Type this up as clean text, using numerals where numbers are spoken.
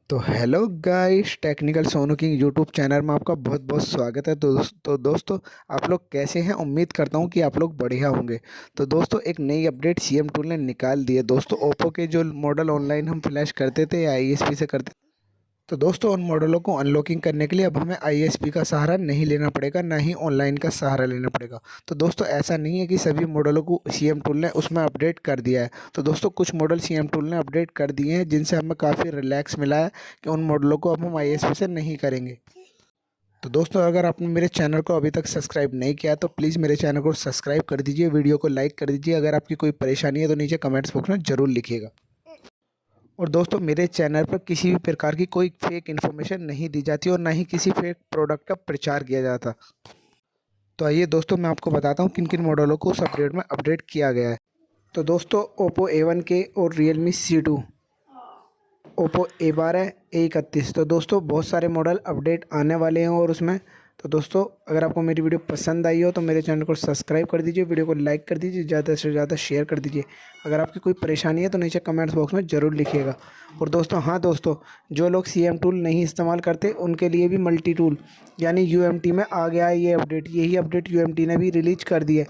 तो hello guys, technical Sonu king YouTube channel में आपका बहुत बहुत स्वागत है। तो दोस्तों, आप लोग कैसे हैं? उम्मीद करता हूं कि आप लोग बढ़िया होंगे। तो दोस्तों, एक नई अपडेट सीएम टूल ने निकाल दी है। दोस्तों, ओप्पो के जो मॉडल ऑनलाइन हम फ्लैश करते थे या आईएसपी से करते, तो दोस्तों उन मॉडलों को अनलॉकिंग करने के लिए अब हमें आईएसपी का सहारा नहीं लेना पड़ेगा, ना ही ऑनलाइन का सहारा लेना पड़ेगा। तो दोस्तों, ऐसा नहीं है कि सभी मॉडलों को सीएम टूल ने उसमें अपडेट कर दिया है। तो दोस्तों, कुछ मॉडल सीएम टूल ने अपडेट कर दिए हैं जिनसे हमें काफ़ी रिलैक्स मिला है कि उन मॉडलों को अब हम आईएसपी से नहीं करेंगे। तो दोस्तों, अगर आपने मेरे चैनल को अभी तक सब्सक्राइब नहीं किया तो प्लीज़ मेरे चैनल को सब्सक्राइब कर दीजिए, वीडियो को लाइक कर दीजिए। अगर आपकी कोई परेशानी है तो नीचे कमेंट्स बॉक्स में ज़रूर लिखिएगा। और दोस्तों, मेरे चैनल पर किसी भी प्रकार की कोई फेक इन्फॉर्मेशन नहीं दी जाती और ना ही किसी फेक प्रोडक्ट का प्रचार किया जाता। तो आइए दोस्तों, मैं आपको बताता हूँ किन किन मॉडलों को उस अपडेट में अपडेट किया गया है। तो दोस्तों, ओप्पो a1k और Realme C2, Oppo A12, A31। तो दोस्तों, बहुत सारे मॉडल अपडेट आने वाले हैं और उसमें तो दोस्तों, अगर आपको मेरी वीडियो पसंद आई हो तो मेरे चैनल को सब्सक्राइब कर दीजिए, वीडियो को लाइक कर दीजिए, ज़्यादा से ज़्यादा शेयर कर दीजिए। अगर आपकी कोई परेशानी है तो नीचे कमेंट्स बॉक्स में ज़रूर लिखिएगा। और दोस्तों, हाँ दोस्तों, जो लोग सीएम टूल नहीं इस्तेमाल करते उनके लिए भी मल्टी टूल यानी यूएमटी में आ गया है ये अपडेट। यही अपडेट यूएमटी ने भी रिलीज कर दी है।